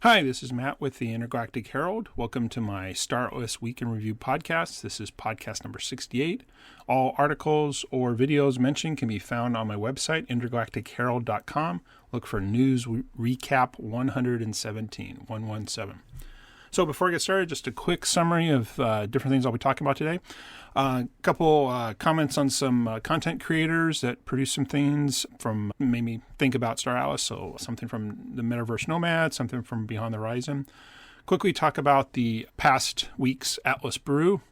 Hi, this is Matt with the Intergalactic Herald. Welcome to my Star Atlas Week in Review podcast. This is podcast number 68. All articles or videos mentioned can be found on my website, intergalacticherald.com. Look for News Recap 117. So before I get started, just a quick summary of different things I'll be talking about today. A couple comments on some content creators that produce some things from made me think about Star Atlas. So something from the Metaverse Nomad, something from Beyond the Horizon. Quickly talk about the past week's Atlas Brew.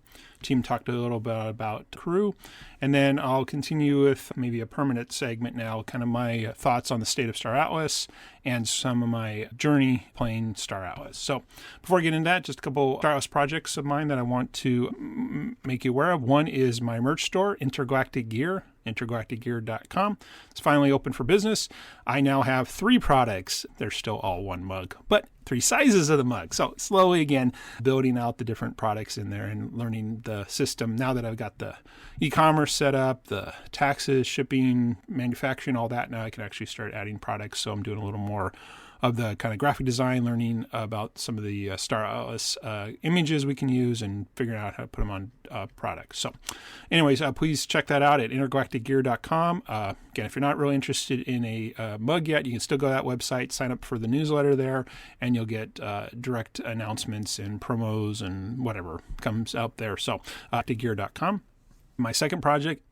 Team talked a little bit about crew, and then I'll continue with maybe a permanent segment now, kind of my thoughts on the state of Star Atlas and some of my journey playing Star Atlas. So before I get into that, just a couple Star Atlas projects of mine that I want to make you aware of. One is my merch store, Intergalactic Gear, intergalacticgear.com. It's finally open for business. I now have 3 products. They're still all one mug, but 3 sizes of the mug. So slowly again, building out the different products in there and learning the system. Now that I've got the e-commerce set up, the taxes, shipping, manufacturing, all that, now I can actually start adding products. So I'm doing a little more of the kind of graphic design, learning about some of the Star Atlas images we can use and figuring out how to put them on products. So anyways, please check that out at intergalacticgear.com. Again, if you're not really interested in a mug yet, you can still go to that website, sign up for the newsletter there, and you'll get direct announcements and promos and whatever comes out there. So gear.com. My second project,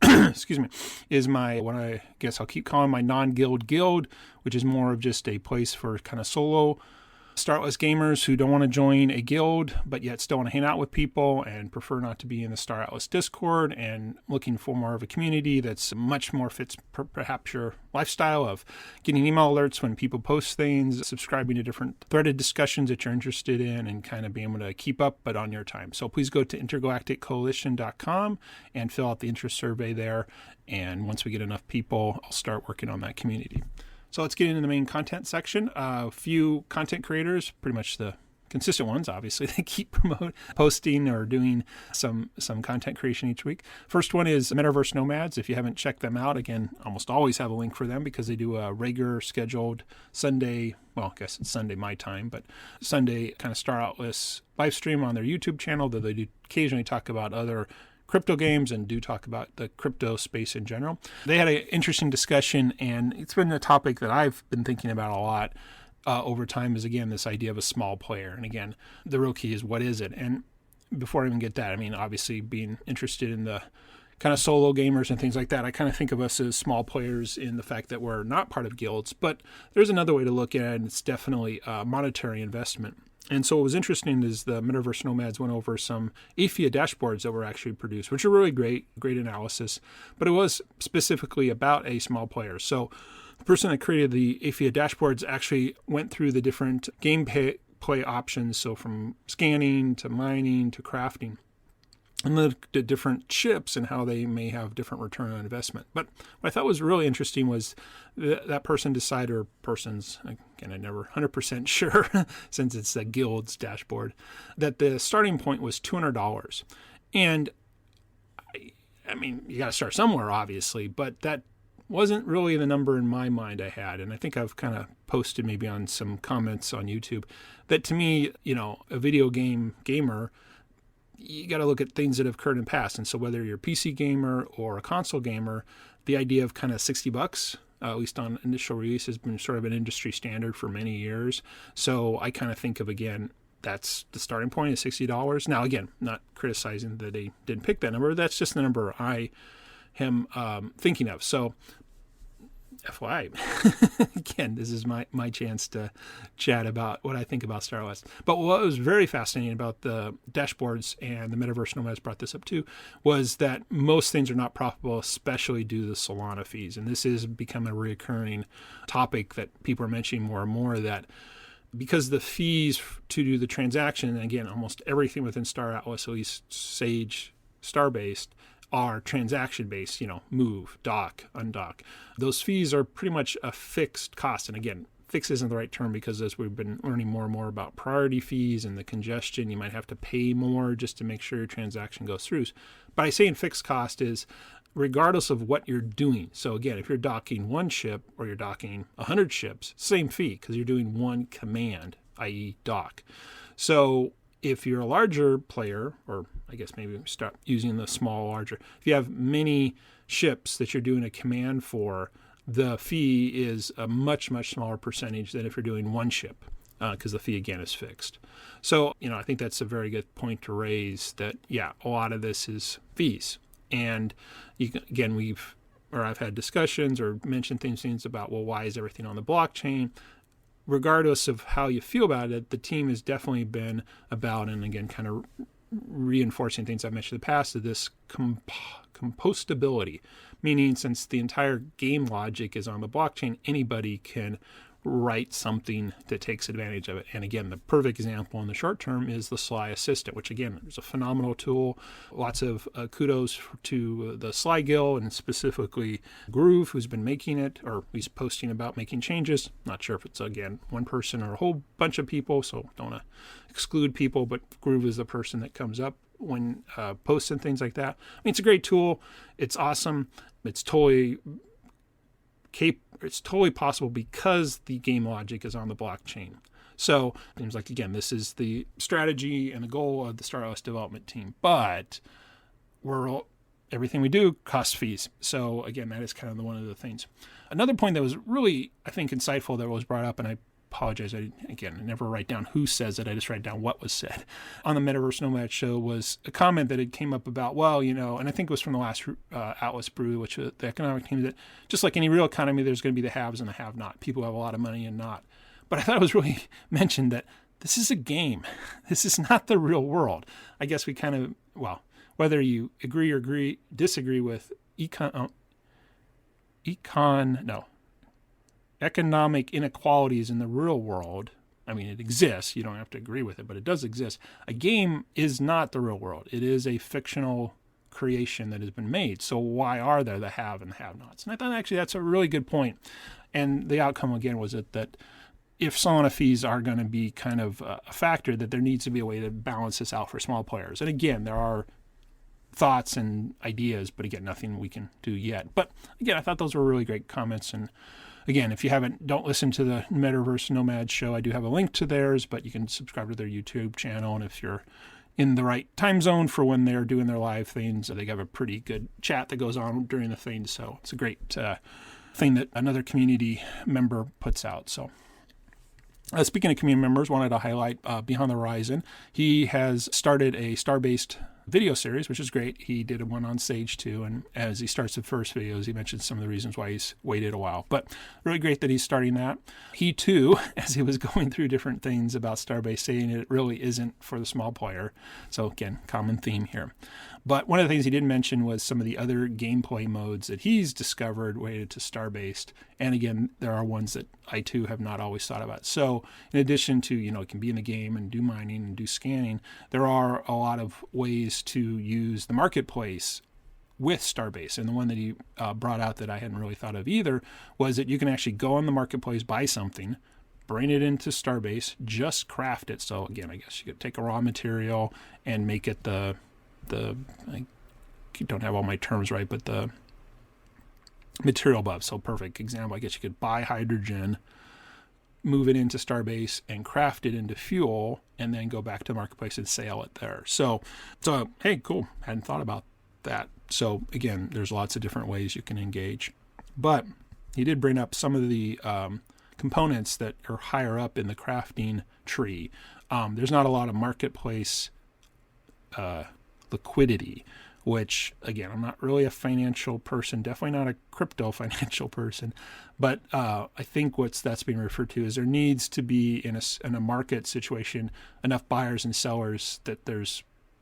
is my, what I guess I'll keep calling my non-guild guild, which is more of just a place for kind of solo Star Atlas gamers who don't want to join a guild, but yet still want to hang out with people and prefer not to be in the Star Atlas Discord, and looking for more of a community that's much more fits perhaps your lifestyle of getting email alerts when people post things, subscribing to different threaded discussions that you're interested in, and kind of being able to keep up, but on your time. So please go to intergalacticcoalition.com and fill out the interest survey there. And once we get enough people, I'll start working on that community. So let's get into the main content section. A few content creators, pretty much the consistent ones, obviously, they keep posting or doing some content creation each week. First one is Metaverse Nomads. If you haven't checked them out, again, almost always have a link for them because they do a regular scheduled Sunday, well, I guess it's Sunday my time, but Sunday kind of Star Atlas live stream on their YouTube channel, though they do occasionally talk about other crypto games and do talk about the crypto space in general. They had an interesting discussion, and it's been a topic that I've been thinking about a lot over time, is again this idea of a small player. And again, the real key is, what is it? And before I even get that, I mean, obviously being interested in the kind of solo gamers and things like that, I kind of think of us as small players in the fact that we're not part of guilds, but there's another way to look at it, and it's definitely a monetary investment. And so what was interesting is the Metaverse Nomads went over some AFIA dashboards that were actually produced, which are really great analysis, but it was specifically about a small player. So the person that created the AFIA dashboards actually went through the different gameplay options, so from scanning to mining to crafting, and looked at different chips and how they may have different return on investment. But what I thought was really interesting was that person decided, or persons, again, I'm never 100% sure since it's a guild's dashboard, that the starting point was $200. And I mean, you got to start somewhere, obviously, but that wasn't really the number in my mind I had. And I think I've kind of posted maybe on some comments on YouTube that, to me, a video gamer, you got to look at things that have occurred in the past. And so whether you're a PC gamer or a console gamer, the idea of kind of $60, at least on initial release, has been sort of an industry standard for many years. So I kind of think of, again, that's the starting point is $60. Now, again, not criticizing that they didn't pick that number. That's just the number I am thinking of. So FYI, again, this is my chance to chat about what I think about Star Atlas. But what was very fascinating about the dashboards, and the Metaverse Nomads brought this up too, was that most things are not profitable, especially due to the Solana fees. And this has become a recurring topic that people are mentioning more and more, that because the fees to do the transaction, and again, almost everything within Star Atlas, at least Sage Star-based, are transaction-based, move, dock, undock. Those fees are pretty much a fixed cost. And again, fixed isn't the right term, because as we've been learning more and more about priority fees and the congestion, you might have to pay more just to make sure your transaction goes through. But I say in fixed cost is regardless of what you're doing. So again, if you're docking one ship or you're docking 100 ships, same fee, because you're doing one command i.e. dock. So if you're a larger player, or I guess maybe start using the small, larger, if you have many ships that you're doing a command for, the fee is a much, much smaller percentage than if you're doing one ship, because the fee, again, is fixed. So, I think that's a very good point to raise that, a lot of this is fees. And again, I've had discussions or mentioned things about, well, why is everything on the blockchain? Regardless of how you feel about it, the team has definitely been about, and again, kind of reinforcing things I've mentioned in the past, of this compostability, meaning since the entire game logic is on the blockchain, anybody can write something that takes advantage of it. And again, the perfect example in the short term is the Sly Assistant, which again is a phenomenal tool. Lots of kudos to the Sly Guild, and specifically Groove, who's been making it, or he's posting about making changes. Not sure if it's, again, one person or a whole bunch of people, so don't want to exclude people, but Groove is the person that comes up when posting things like that. I mean, it's a great tool. It's awesome. It's totally possible because the game logic is on the blockchain. So it seems like, again, this is the strategy and the goal of the StarOS development team. But everything we do costs fees. So again, that is kind of one of the things. Another point that was really, I think, insightful that was brought up, and I apologize, I never write down who says it, I just write down what was said on the Metaverse Nomad show, was a comment that had came up about, well, and I think it was from the last Atlas Brew, which was the economic team, that just like any real economy, there's going to be the haves and the have-not, people who have a lot of money and not. But I thought it was really mentioned that this is a game. This is not the real world. I guess we kind of, whether you agree or disagree with economic inequalities in the real world. I mean, it exists. You don't have to agree with it, but it does exist. A game is not the real world. It is a fictional creation that has been made. So why are there the have and have-nots? And I thought actually that's a really good point. And the outcome, again, was that if Solana fees are going to be kind of a factor, that there needs to be a way to balance this out for small players. And again, there are thoughts and ideas, but again, nothing we can do yet. But again, I thought those were really great comments. And again, if you don't listen to the Metaverse Nomad show, I do have a link to theirs, but you can subscribe to their YouTube channel. And if you're in the right time zone for when they're doing their live things, they have a pretty good chat that goes on during the thing. So it's a great thing that another community member puts out. So speaking of community members, wanted to highlight Beyond the Horizon. He has started a star-based video series, which is great. He did one on Sage too, and as he starts the first videos, he mentioned some of the reasons why he's waited a while. But really great that he's starting that. He too, as he was going through different things about Starbase, saying it really isn't for the small player. So again, common theme here. But one of the things he did mention was some of the other gameplay modes that he's discovered related to Starbase. And again, there are ones that I too have not always thought about. So in addition to, it can be in the game and do mining and do scanning, there are a lot of ways to use the marketplace with Starbase. And the one that he brought out that I hadn't really thought of either was that you can actually go on the marketplace, buy something, bring it into Starbase, just craft it. So again, I guess you could take a raw material and make it I don't have all my terms right, but the material buff. So perfect example, I guess you could buy hydrogen, move it into Starbase and craft it into fuel, and then go back to the marketplace and sell it there. So hey, cool. Hadn't thought about that. So again, there's lots of different ways you can engage. But he did bring up some of the components that are higher up in the crafting tree. There's not a lot of marketplace liquidity, which again, I'm not really a financial person, definitely not a crypto financial person, but I think that's being referred to is there needs to be in a market situation enough buyers and sellers that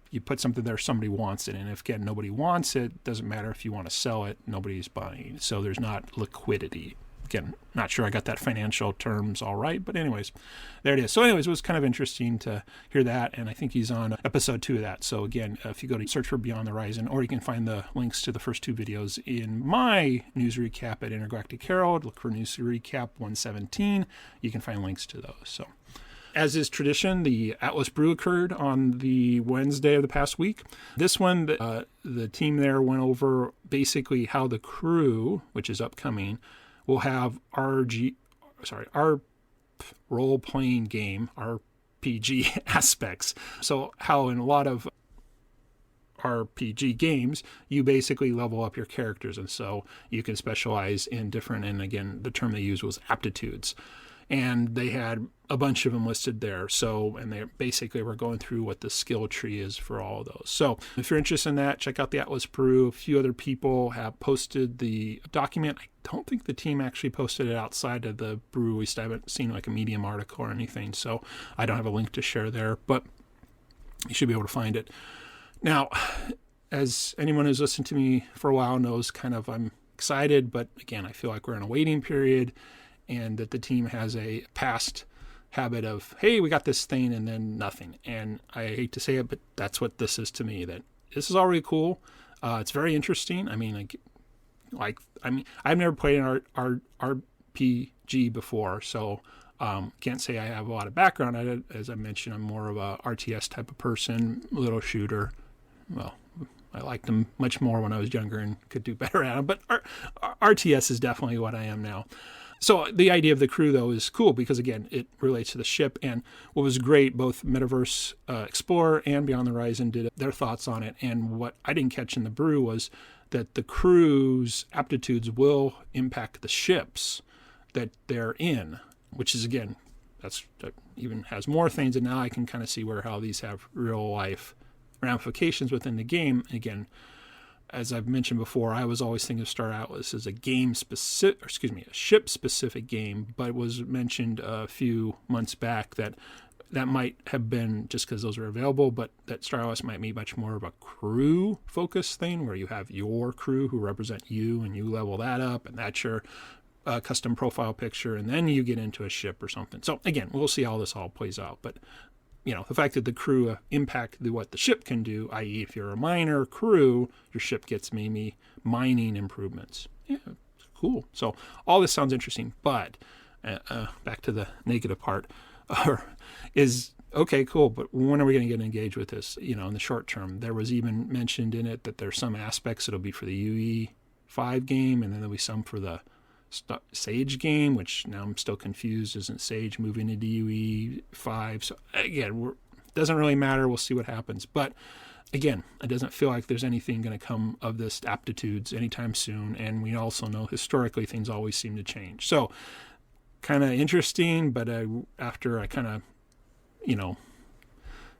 you put something there, somebody wants it, and if again nobody wants it, doesn't matter if you want to sell it, nobody's buying, so there's not liquidity. Again, not sure I got that financial terms all right, but anyways, there it is. So anyways, it was kind of interesting to hear that, and I think he's on episode 2 of that. So again, if you go to search for Beyond the Horizon, or you can find the links to the first 2 videos in my news recap at Intergalactic Herald. Look for news recap 117. You can find links to those. So as is tradition, the Atlas Brew occurred on the Wednesday of the past week. This one, the team there went over basically how the crew, which is upcoming, will have role-playing game, RPG aspects. So how in a lot of RPG games, you basically level up your characters, and so you can specialize in different, and again, the term they used was aptitudes. And they had a bunch of them listed there. So, and they basically were going through what the skill tree is for all of those. So if you're interested in that, check out the Atlas Peru. A few other people have posted the document. I don't think the team actually posted it outside of the brew. I haven't seen like a Medium article or anything. So I don't have a link to share there, but you should be able to find it. Now, as anyone who's listened to me for a while knows, kind of I'm excited, but again, I feel like we're in a waiting period, and that the team has a past habit of, hey, we got this thing, and then nothing. And I hate to say it, but that's what this is to me, that this is already cool. It's very interesting. I mean, I've never played an RPG before, so can't say I have a lot of background. As I mentioned, I'm more of a RTS type of person, little shooter. Well, I liked them much more when I was younger and could do better at them, but RTS is definitely what I am now. So the idea of the crew, though, is cool because, again, it relates to the ship. And what was great, both Metaverse Explorer and Beyond the Horizon did their thoughts on it. And what I didn't catch in the brew was that the crew's aptitudes will impact the ships that they're in, which is, again, that even has more things. And now I can kind of see how these have real life ramifications within the game. Again, as I've mentioned before, I was always thinking of Star Atlas as a ship-specific game, but it was mentioned a few months back that might have been just because those are available, but that Star Atlas might be much more of a crew-focused thing, where you have your crew who represent you, and you level that up, and that's your custom profile picture, and then you get into a ship or something. So again, we'll see how this all plays out, but the fact that the crew impact what the ship can do, i.e. if you're a miner crew, your ship gets maybe mining improvements. Yeah, cool. So all this sounds interesting, but back to the negative part is, okay, cool, but when are we going to get engaged with this, in the short term? There was even mentioned in it that there's some aspects that'll be for the UE5 game, and then there'll be some for the Sage game, which now I'm still confused. Isn't Sage moving into UE5? So again, doesn't really matter. We'll see what happens. But again, it doesn't feel like there's anything going to come of this aptitudes anytime soon. And we also know historically things always seem to change. So kind of interesting, but after I kind of,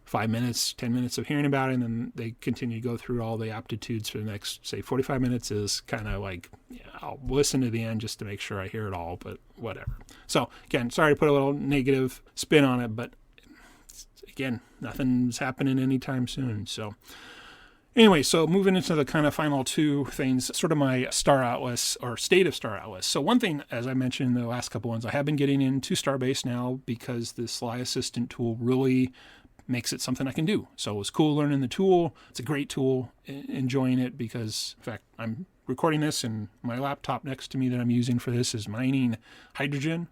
5 minutes, 10 minutes of hearing about it, and then they continue to go through all the aptitudes for the next, say, 45 minutes is kind of like, I'll listen to the end just to make sure I hear it all, but whatever. So, again, sorry to put a little negative spin on it, but again, nothing's happening anytime soon. So, anyway, so moving into the kind of final two things, sort of my Star Atlas or state of Star Atlas. So one thing, as I mentioned in the last couple ones, I have been getting into Starbase now because the Sly Assistant tool really makes it something I can do. So it was cool learning the tool. It's a great tool, enjoying it because, in fact, I'm recording this and my laptop next to me that I'm using for this is mining hydrogen,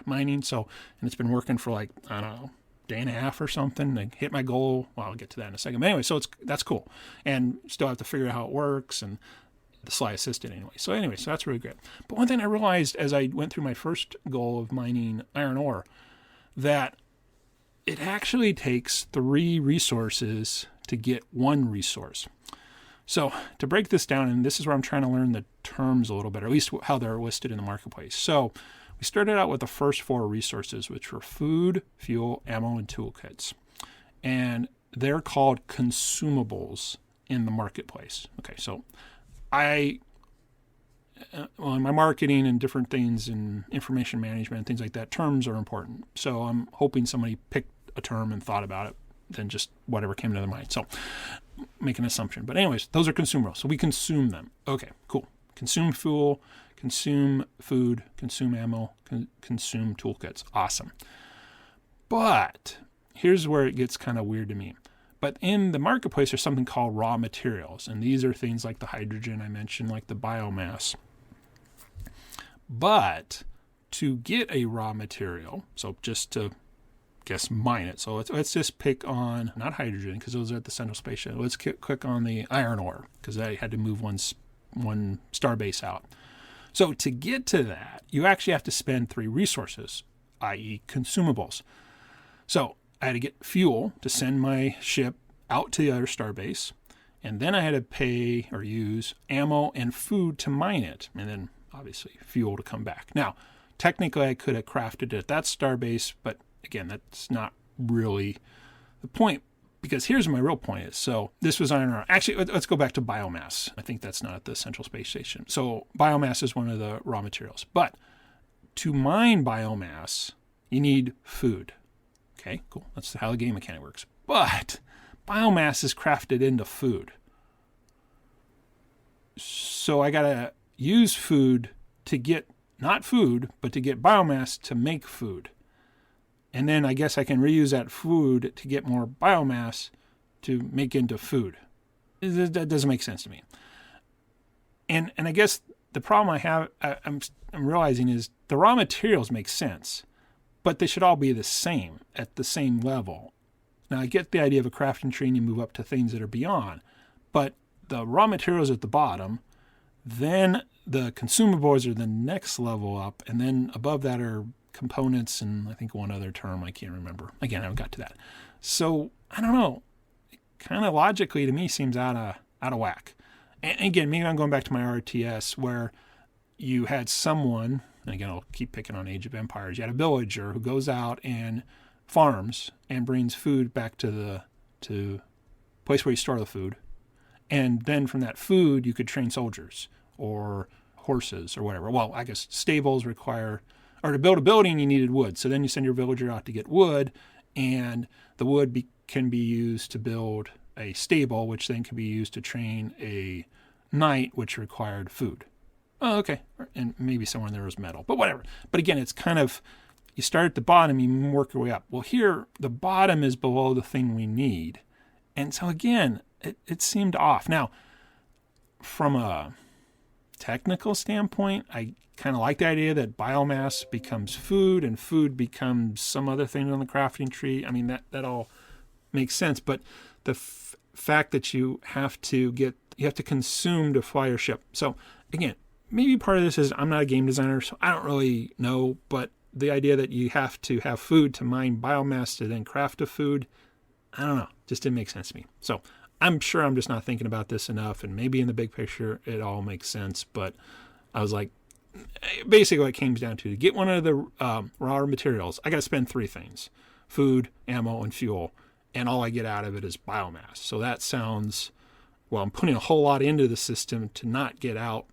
mining. So, and it's been working for like, I don't know, day and a half or something. I hit my goal. Well, I'll get to that in a second. But anyway, so that's cool. And still have to figure out how it works and the Sly Assistant anyway. So that's really great. But one thing I realized as I went through my first goal of mining iron ore, that it actually takes 3 resources to get 1 resource. So to break this down, and this is where I'm trying to learn the terms a little better, at least how they're listed in the marketplace. So we started out with the first 4 resources, which were food, fuel, ammo, and toolkits. And they're called consumables in the marketplace. Okay, so in my marketing and different things in information management and things like that, terms are important. So I'm hoping somebody picked a term and thought about it than just whatever came to their mind. So make an assumption. But anyways, those are consumables. So we consume them. Okay, cool. Consume fuel, consume food, consume ammo, consume toolkits. Awesome. But here's where it gets kind of weird to me. But in the marketplace, there's something called raw materials. And these are things like the hydrogen I mentioned, like the biomass. But to get a raw material, so just to mine it. So let's just pick on, not hydrogen, because those are at the Central Space Shuttle. Let's click on the iron ore, because I had to move one Starbase out. So to get to that, you actually have to spend 3 resources. i.e. consumables. So I had to get fuel to send my ship out to the other starbase, and then I had to pay or use ammo and food to mine it, and then obviously fuel to come back. Now, technically I could have crafted it at that starbase, but again, that's not really the point, because here's my real point is, so this was iron ore. Actually, let's go back to biomass. I think that's not at the Central Space Station. So biomass is one of the raw materials, but to mine biomass, you need food. Okay, cool. That's how the game mechanic works. But biomass is crafted into food. So I got to use food to get, not food, but to get biomass to make food. And then I guess I can reuse that food to get more biomass to make into food. That doesn't make sense to me. And I guess the problem I have, I'm realizing is the raw materials make sense, but they should all be the same, at the same level. Now, I get the idea of a crafting tree and you move up to things that are beyond, but the raw materials at the bottom, then the consumables are the next level up, and then above that are components and I think one other term I can't remember. Again, I haven't got to that. So, I don't know. It kind of logically to me seems out of whack. And again, maybe I'm going back to my RTS where you had someone, and again, I'll keep picking on Age of Empires, you had a villager who goes out and farms and brings food back to the place where you store the food. And then from that food, you could train soldiers or horses or whatever. Well, I guess stables require, or to build a building, you needed wood. So then you send your villager out to get wood, and the wood can be used to build a stable, which then can be used to train a knight, which required food. Oh, okay. And maybe somewhere in there was metal, but whatever. But again, it's kind of, you start at the bottom, you work your way up. Well, here, the bottom is below the thing we need. And so again, it seemed off. Now, from a technical standpoint, I kind of like the idea that biomass becomes food and food becomes some other thing on the crafting tree. I mean, that all makes sense. But the fact that you have to consume to fly your ship. So again, maybe part of this is I'm not a game designer, so I don't really know, but the idea that you have to have food to mine biomass to then craft a food, I don't know, just didn't make sense to me. So I'm sure I'm just not thinking about this enough, and maybe in the big picture it all makes sense, but I was like, basically what it comes down to get one of the raw materials, I got to spend three things: food, ammo, and fuel, and all I get out of it is biomass. So that sounds, well, I'm putting a whole lot into the system to not get out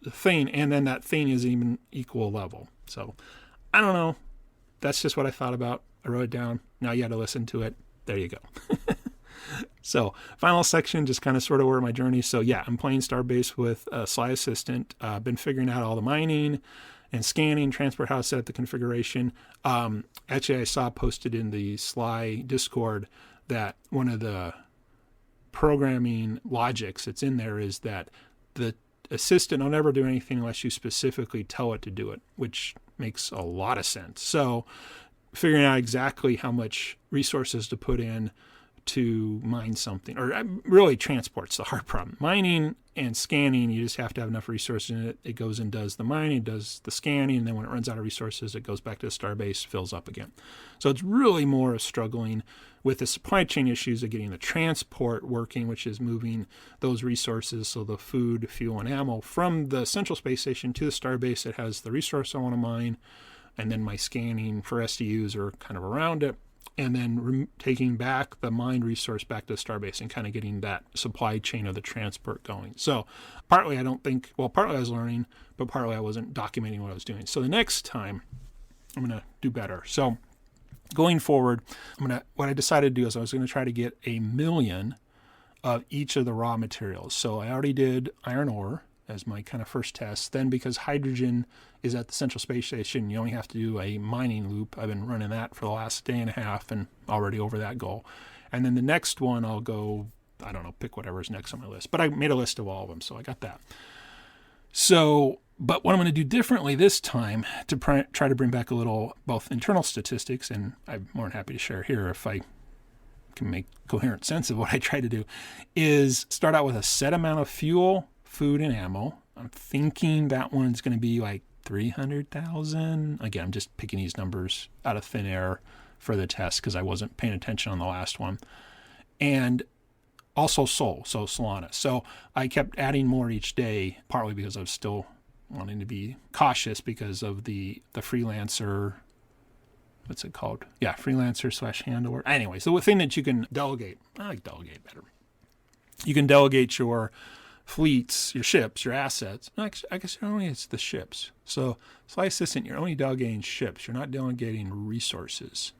the thing, and then that thing is even equal level. So I don't know. That's just what I thought about. I wrote it down. Now you got to listen to it. There you go. So final section, just kind of sort of where my journey. So yeah, I'm playing Starbase with Sly Assistant. Been figuring out all the mining and scanning, transport, how to set up the configuration. Actually, I saw posted in the Sly Discord that one of the programming logics that's in there is that the assistant will never do anything unless you specifically tell it to do it, which makes a lot of sense. So figuring out exactly how much resources to put in to mine something, or really transport's the hard problem. Mining and scanning, you just have to have enough resources in it. It goes and does the mining, does the scanning, and then when it runs out of resources, it goes back to the starbase, fills up again. So it's really more of struggling with the supply chain issues of getting the transport working, which is moving those resources, so the food, fuel, and ammo from the Central Space Station to the starbase that has the resource I want to mine, and then my scanning for SDUs are kind of around it, and then taking back the mined resource back to the starbase and kind of getting that supply chain of the transport going. So partly I was learning, but partly I wasn't documenting what I was doing. So the next time I'm going to do better. So going forward, what I decided to do is I was going to try to get 1 million of each of the raw materials. So I already did iron ore as my kind of first test. Then because hydrogen is at the Central Space Station, you only have to do a mining loop. I've been running that for the last day and a half and already over that goal. And then the next one I'll go, I don't know, pick whatever's next on my list. But I made a list of all of them, so I got that. So, but what I'm going to do differently this time to try to bring back a little both internal statistics, and I'm more than happy to share here if I can make coherent sense of what I try to do, is start out with a set amount of fuel, food, and ammo. I'm thinking that one's going to be like 300,000. Again, I'm just picking these numbers out of thin air for the test because I wasn't paying attention on the last one. And also Sol, so Solana. So I kept adding more each day, partly because I was still wanting to be cautious because of the freelancer, what's it called? Yeah, freelancer/handler. Anyways, the thing that you can delegate. I like delegate better. You can delegate your fleets, your ships, your assets. Actually, I guess only it's the ships. So Sly Assistant, you're only delegating ships. You're not delegating resources.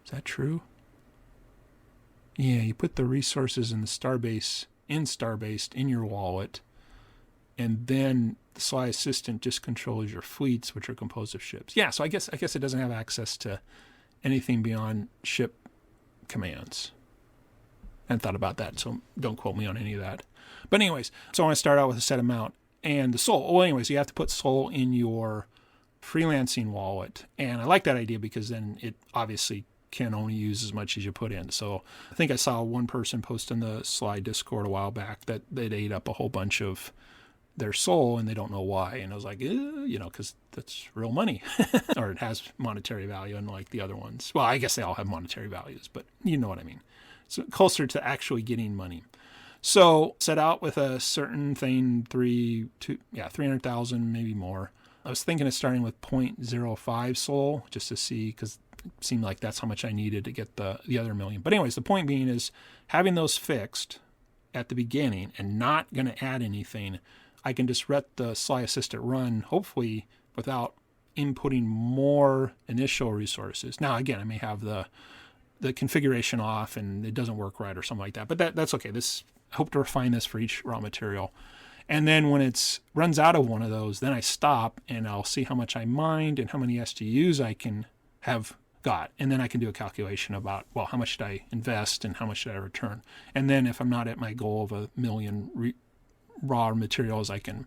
Is that true? Yeah, you put the resources in the Starbase in your wallet, and then the Sly Assistant just controls your fleets, which are composed of ships. Yeah, so I guess it doesn't have access to anything beyond ship commands. I hadn't thought about that, so don't quote me on any of that. But anyways, so I want to start out with a set amount. And the Sol, well, anyways, you have to put Sol in your freelancing wallet. And I like that idea because then it obviously can only use as much as you put in. So I think I saw one person post in the Sly Discord a while back that they'd ate up a whole bunch of their Sol and they don't know why. And I was like, because that's real money or it has monetary value, unlike the other ones. Well, I guess they all have monetary values, but you know what I mean. So closer to actually getting money. So set out with a certain thing, 300,000, maybe more. I was thinking of starting with 0.05 Sol just to see, because it seemed like that's how much I needed to get the other million. But anyways, the point being is having those fixed at the beginning and not going to add anything, I can just let the Sly Assistant run, hopefully without inputting more initial resources. Now, again, I may have the configuration off and it doesn't work right or something like that, but that's okay. I hope to refine this for each raw material. And then when it runs out of one of those, then I stop and I'll see how much I mined and how many SGUs I can have got. And then I can do a calculation about, well, how much should I invest and how much should I return? And then if I'm not at my goal of 1 million raw materials, I can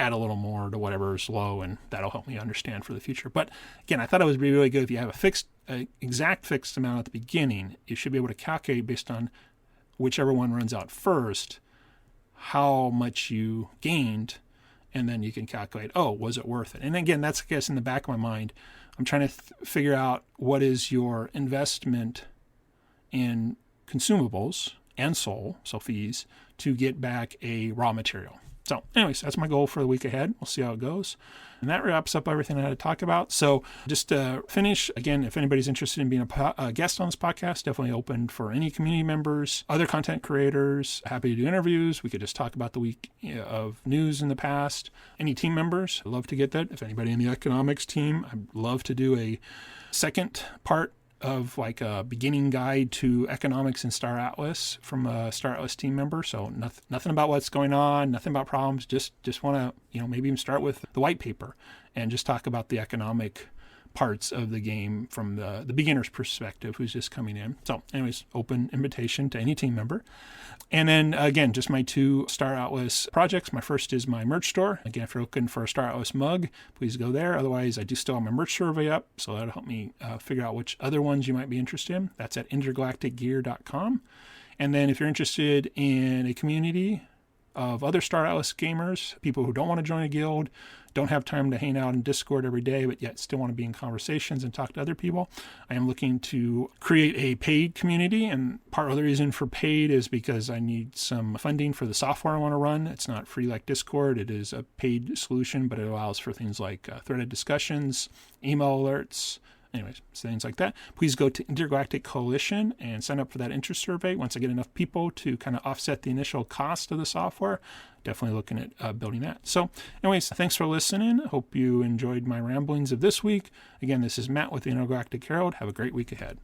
add a little more to whatever is low, and that'll help me understand for the future. But again, I thought it would be really good if you have a exact fixed amount at the beginning. You should be able to calculate based on whichever one runs out first, how much you gained, and then you can calculate, oh, was it worth it? And again, that's, I guess, in the back of my mind. I'm trying to figure out what is your investment in consumables and Sol, so fees, to get back a raw material. So anyways, that's my goal for the week ahead. We'll see how it goes. And that wraps up everything I had to talk about. So just to finish, again, if anybody's interested in being a guest on this podcast, definitely open for any community members, other content creators, happy to do interviews. We could just talk about the week of news in the past. Any team members, I'd love to get that. If anybody in the economics team, I'd love to do a second part of like a beginning guide to economics in Star Atlas from a Star Atlas team member. So nothing about what's going on, nothing about problems. Just want to, maybe even start with the white paper and just talk about the economic parts of the game from the beginner's perspective who's just coming in. So anyways, open invitation to any team member. And then again, just my 2 Star Atlas projects. My first is my merch store. Again, if you're looking for a Star Atlas mug, please go there. Otherwise, I do still have my merch survey up, so that'll help me figure out which other ones you might be interested in. That's at intergalacticgear.com. And then if you're interested in a community of other Star Atlas gamers, people who don't want to join a guild, don't have time to hang out in Discord every day, but yet still want to be in conversations and talk to other people, I am looking to create a paid community. And part of the reason for paid is because I need some funding for the software I want to run. It's not free like Discord. It is a paid solution, but it allows for things like threaded discussions, email alerts, anyways, things like that. Please go to Intergalactic Coalition and sign up for that interest survey. Once I get enough people to kind of offset the initial cost of the software, definitely looking at building that. So anyways, thanks for listening. Hope you enjoyed my ramblings of this week. Again, this is Matt with the Intergalactic Herald. Have a great week ahead.